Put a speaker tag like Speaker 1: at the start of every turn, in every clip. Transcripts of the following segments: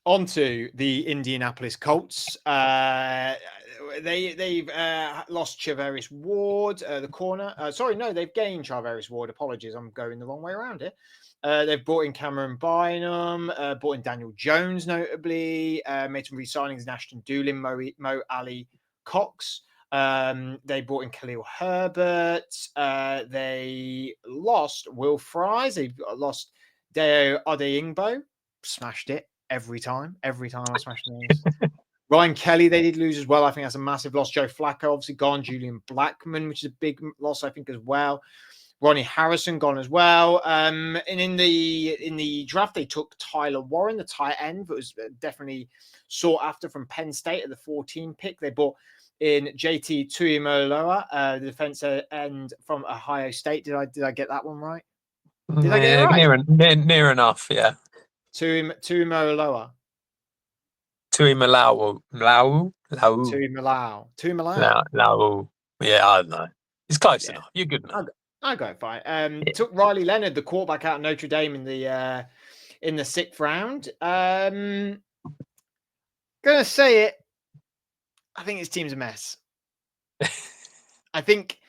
Speaker 1: On to the Indianapolis Colts. They've lost Charvarius Ward, the corner. Sorry, no, they've gained Charvarius Ward. Apologies, I'm going the wrong way around here. They've brought in Cameron Bynum, brought in Daniel Jones, notably, made some re-signings in Ashton Doolin, Mo Ali Cox. They brought in Khalil Herbert. They lost Will Fries. They've lost Deo Adeyingbo. Smashed it every time I smashed names. Ryan Kelly, they did lose as well. I think that's a massive loss. Joe Flacco, obviously gone. Julian Blackman, which is a big loss, I think, as well. Ronnie Harrison gone as well. And in the draft, they took Tyler Warren, the tight end, that was definitely sought after from Penn State at the 14 pick. They bought in JT Tuimoloa, the defense end from Ohio State. Did I get that one right? Did I get it right?
Speaker 2: Near enough, yeah.
Speaker 1: Tuimoloa.
Speaker 2: Tuimalau. Yeah, I don't know. It's close enough. You're good enough.
Speaker 1: I got it fine. Took Riley Leonard, the quarterback out of Notre Dame, in the 6th round. Gonna say it. I think his team's a mess. I think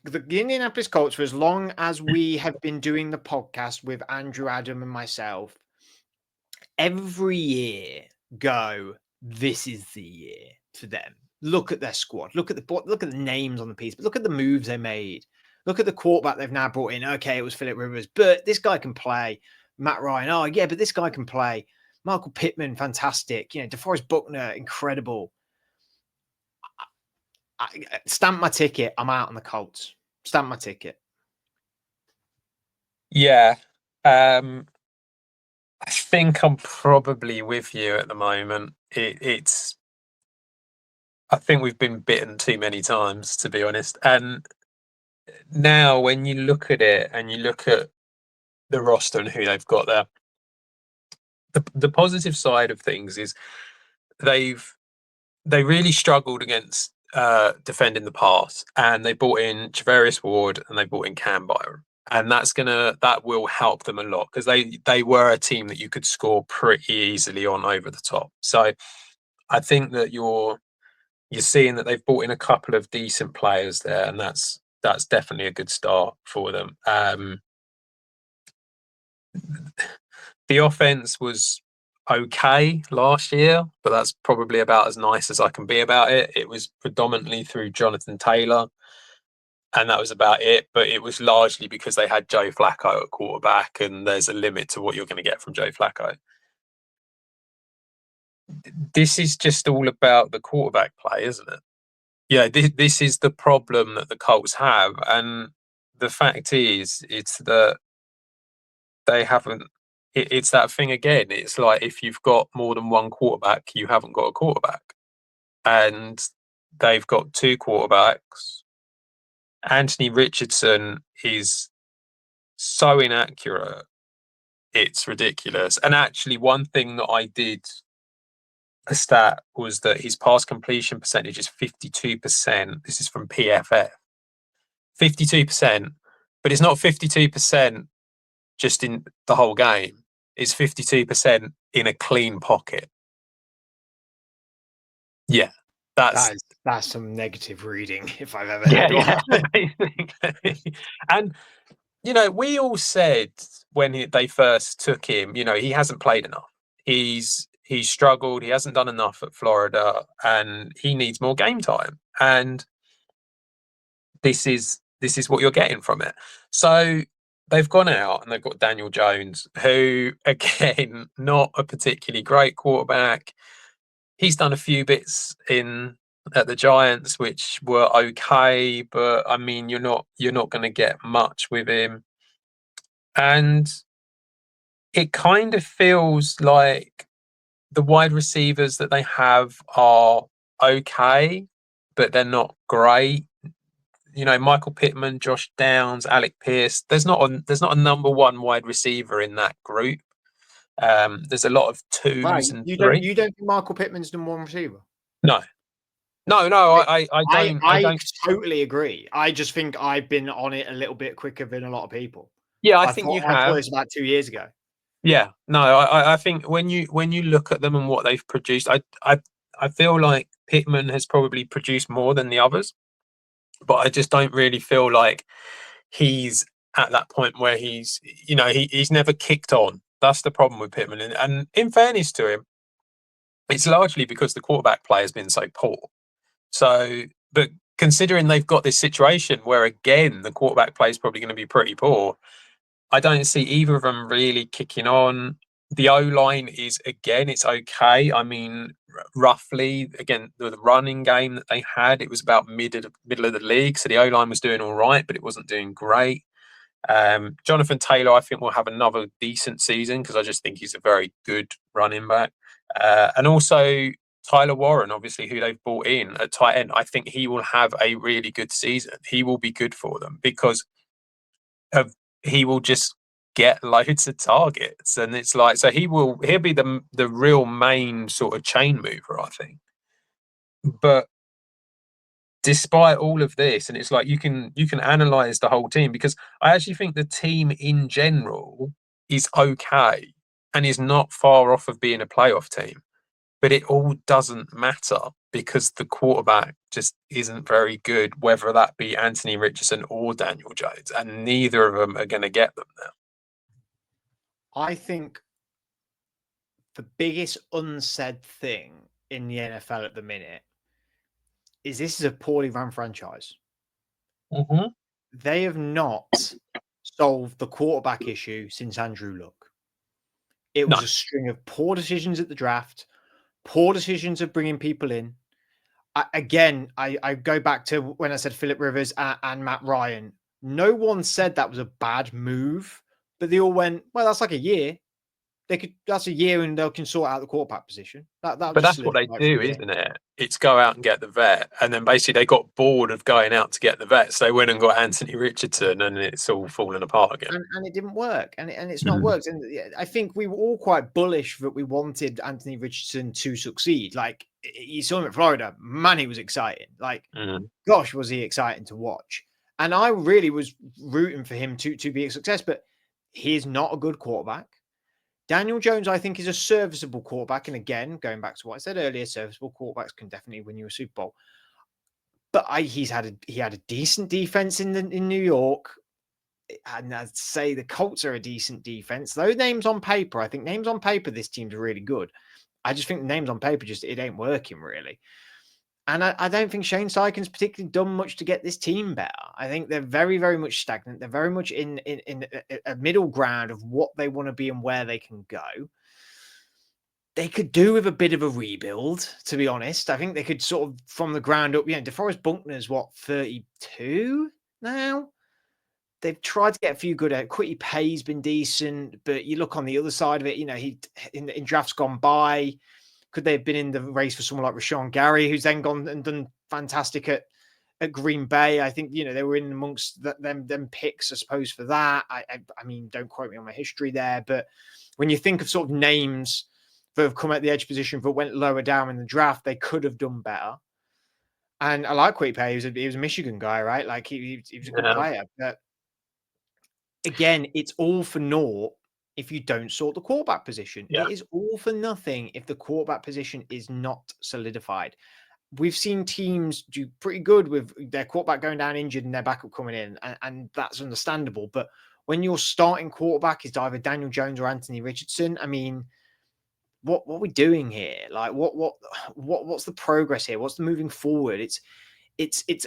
Speaker 1: the Indianapolis Colts, for as long as we have been doing the podcast with Andrew, Adam, and myself, every year this is the year for them. Look at their squad. Look at the names on the piece. But look at the moves they made. Look at the quarterback they've now brought in. Okay, it was Phillip Rivers, but this guy can play. Matt Ryan. Oh yeah, but this guy can play. Michael Pittman, fantastic. DeForest Buckner, incredible. I stamp my ticket. I'm out on the Colts. Stamp my ticket.
Speaker 2: Yeah. I think I'm probably with you at the moment. I think we've been bitten too many times, to be honest. And now when you look at it and you look at the roster and who they've got there, the positive side of things is they really struggled against defending the pass, and they brought in Charvarius Ward and they brought in Cam Byram. And that will help them a lot, because they were a team that you could score pretty easily on over the top. So I think that you're seeing that they've brought in a couple of decent players there, and that's definitely a good start for them. The offense was okay last year, but that's probably about as nice as I can be about it. It was predominantly through Jonathan Taylor, and that was about it. But it was largely because they had Joe Flacco at quarterback, and there's a limit to what you're going to get from Joe Flacco. This is just all about the quarterback play, isn't it? Yeah, this is the problem that the Colts have. And the fact is, it's that they haven't. It's that thing again. It's like, if you've got more than one quarterback, you haven't got a quarterback. And they've got two quarterbacks. Anthony Richardson is so inaccurate. It's ridiculous. And actually, one thing that I did a stat was that his pass completion percentage is 52%. This is from PFF. 52%, but it's not 52% just in the whole game. It's 52% in a clean pocket. Yeah, that's
Speaker 1: some negative reading if I've ever heard one.
Speaker 2: Basically. And we all said when they first took him, he hasn't played enough. He's struggled. He hasn't done enough at Florida, and he needs more game time. And this is what you're getting from it. So they've gone out and they've got Daniel Jones, who, again, not a particularly great quarterback. He's done a few bits at the Giants, which were okay, but I mean, you're not going to get much with him. And it kind of feels like the wide receivers that they have are okay, but they're not great. Michael Pittman, Josh Downs, Alec Pierce. There's not a number one wide receiver in that group. There's a lot of twos and threes.
Speaker 1: You don't think Michael Pittman's number one receiver?
Speaker 2: No. I don't.
Speaker 1: I totally agree. I just think I've been on it a little bit quicker than a lot of people.
Speaker 2: Yeah, I think you have.
Speaker 1: I thought it was about 2 years ago.
Speaker 2: Yeah, no, I think when you look at them and what they've produced, I feel like Pittman has probably produced more than the others, but I just don't really feel like he's at that point where he's never kicked on. That's the problem with Pittman, and in fairness to him, it's largely because the quarterback play has been so poor. So, but considering they've got this situation where again the quarterback play is probably going to be pretty poor, I don't see either of them really kicking on. The O line is again, it's okay. I mean, roughly again, the running game that they had, it was about middle of the league, so the O line was doing all right, but it wasn't doing great. Jonathan Taylor, I think, will have another decent season because I just think he's a very good running back. And also Tyler Warren, obviously, who they've brought in at tight end, I think he will have a really good season. He will be good for them because of he will just get loads of targets, and it's like so he'll be the real main sort of chain mover, I think. But despite all of this, and it's like you can analyze the whole team because I actually think the team in general is okay and is not far off of being a playoff team. But it all doesn't matter because the quarterback just isn't very good, whether that be Anthony Richardson or Daniel Jones, and neither of them are going to get them now.
Speaker 1: I think the biggest unsaid thing in the NFL at the minute is this is a poorly run franchise.
Speaker 2: Mm-hmm.
Speaker 1: They have not solved the quarterback issue since Andrew Luck. It
Speaker 2: No,
Speaker 1: was a string of poor decisions at the draft, poor decisions of bringing people in. I go back to when I said Philip Rivers and Matt Ryan. No one said that was a bad move, but they all went, well, that's like a year. That's a year and they can sort out the quarterback position. That'll
Speaker 2: but
Speaker 1: just
Speaker 2: that's what they
Speaker 1: solidify it for a
Speaker 2: do,
Speaker 1: year.
Speaker 2: isn't it? It's go out and get the vet, and then basically they got bored of going out to get the vet, so they went and got Anthony Richardson, and it's all falling apart again.
Speaker 1: And it didn't work, and it's not
Speaker 2: Mm.
Speaker 1: worked. And I think we were all quite bullish that we wanted Anthony Richardson to succeed. Like you saw him at Florida, man, he was exciting. Like,
Speaker 2: Mm.
Speaker 1: gosh, was he exciting to watch? And I really was rooting for him to be a success, but he's not a good quarterback. Daniel Jones, I think, is a serviceable quarterback. And again, going back to what I said earlier, serviceable quarterbacks can definitely win you a Super Bowl. But he had a decent defense in New York. And I'd say the Colts are a decent defense. Though names on paper, I think names on paper, this team's really good. I just think the names on paper it ain't working really. And I don't think Shane Steichen's particularly done much to get this team better. I think they're very, very much stagnant. They're very much in a middle ground of what they want to be and where they can go. They could do with a bit of a rebuild, to be honest. I think they could sort of from the ground up. DeForest Buckner's what 32 now. They've tried to get a few good at. Quitty Pay's been decent, but you look on the other side of it. He in drafts gone by. Could they have been in the race for someone like Rashawn Gary, who's then gone and done fantastic at Green Bay? I think they were in amongst them picks, I suppose, for that. I mean, don't quote me on my history there, but when you think of sort of names that have come at the edge position that went lower down in the draft, they could have done better. And I like Quitty Pay. He was a Michigan guy, right? Like he was a good player, but again, it's all for naught if you don't sort the quarterback position.
Speaker 2: Yeah.
Speaker 1: It is all for nothing if the quarterback position is not solidified. We've seen teams do pretty good with their quarterback going down injured and their backup coming in, and that's understandable. But when your starting quarterback is either Daniel Jones or Anthony Richardson, I mean, what are we doing here? Like, what's the progress here? What's the moving forward? It's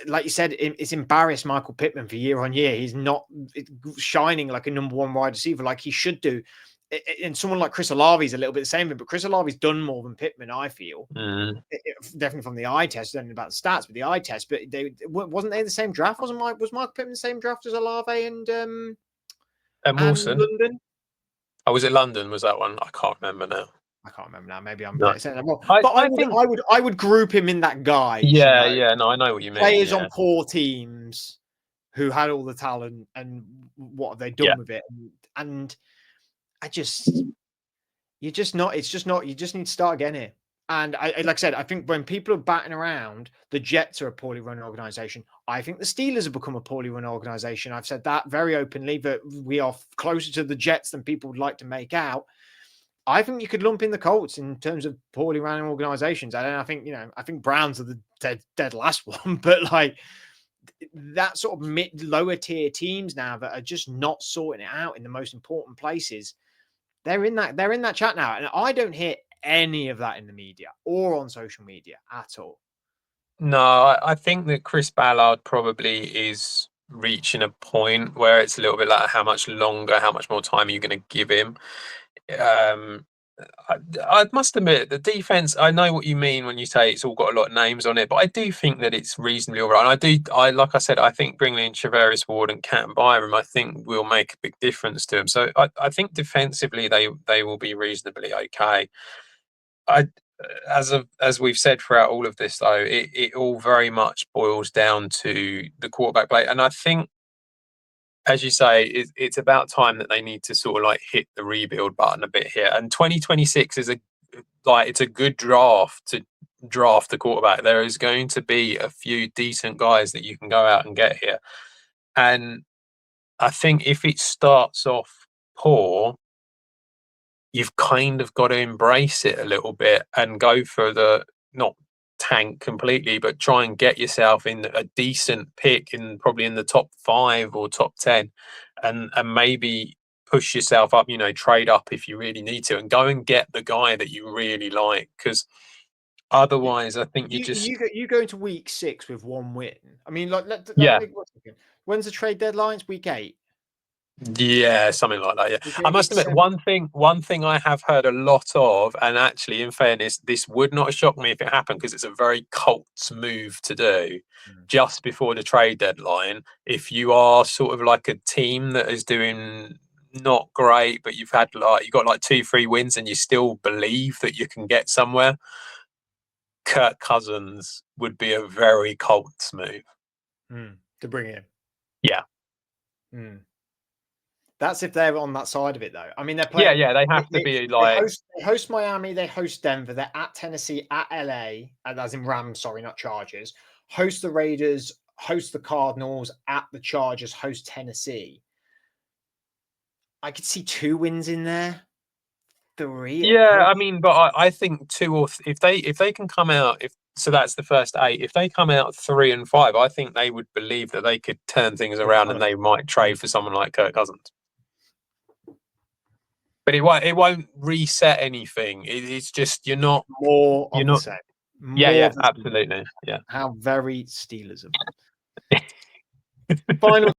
Speaker 1: like you said, it's embarrassed Michael Pittman for year on year. He's not shining like a number one wide receiver like he should do. And someone like Chris Olave is a little bit the same, but Chris Olave's done more than Pittman, I feel. Definitely from the eye test, I don't know about the stats, but the eye test. But wasn't they the same draft? Was Michael Pittman the same draft as Olave and
Speaker 2: Wilson.
Speaker 1: London?
Speaker 2: Oh, was it London? Was that one? I can't remember now.
Speaker 1: I can't remember now. Maybe I'm saying that wrong.
Speaker 2: I,
Speaker 1: But
Speaker 2: I think.
Speaker 1: I would group him in that guys.
Speaker 2: Yeah. No, I know what you mean.
Speaker 1: Players
Speaker 2: Yeah.
Speaker 1: on poor teams who had all the talent and what have they done with it? And you just need to start again here. And like I said, I think when people are batting around, the Jets are a poorly run organization. I think the Steelers have become a poorly run organization. I've said that very openly, that we are closer to the Jets than people would like to make out. I think you could lump in the Colts in terms of poorly run organizations. I think, I think Browns are the dead last one, but like that sort of lower tier teams now that are just not sorting it out in the most important places. They're in that chat now. And I don't hear any of that in the media or on social media at all.
Speaker 2: No, I think that Chris Ballard probably is reaching a point where it's a little bit like how much longer, how much more time are you going to give him? I must admit, the defense, I know what you mean when you say it's all got a lot of names on it, but I do think that it's reasonably all right. And like I said, I think bringing in Travaris Ward and Cat Byram, I think will make a big difference to him. So I think defensively they will be reasonably okay. As we've said throughout all of this, though, it all very much boils down to the quarterback play. And I think, as you say, it's about time that they need to sort of like hit the rebuild button a bit here. And 2026 is it's a good draft to draft the quarterback. There is going to be a few decent guys that you can go out and get here. And I think if it starts off poor, you've kind of got to embrace it a little bit and go for the not tank completely, but try and get yourself in a decent pick probably in the top 5 or top 10 and maybe push yourself up, trade up if you really need to and go and get the guy that you really like, because otherwise I think
Speaker 1: you go into week 6 with 1 win. I mean, when's the trade deadline? It's week 8.
Speaker 2: Yeah, something like that. Yeah, I must admit, one thing I have heard a lot of, and actually, in fairness, this would not shock me if it happened because it's a very Colts move to do just before the trade deadline. If you are sort of like a team that is doing not great, but you've got like 2-3 wins and you still believe that you can get somewhere, Kirk Cousins would be a very Colts move
Speaker 1: to bring in.
Speaker 2: Yeah.
Speaker 1: That's if they're on that side of it, though. I mean, they're playing.
Speaker 2: Yeah, they have to be like.
Speaker 1: They host Miami, they host Denver, they're at Tennessee, at LA, as in Rams, sorry, not Chargers. Host the Raiders, host the Cardinals, at the Chargers, host Tennessee. I could see 2 wins in there. 3.
Speaker 2: Yeah, I mean, but I think 2 or if they can come out, so that's the first 8. If they come out 3 and 5, I think they would believe that they could turn things around and they might trade for someone like Kirk Cousins. But it won't reset anything. It's just you're not
Speaker 1: the same.
Speaker 2: Yeah, absolutely. Yeah.
Speaker 1: How very Steelers of them. Final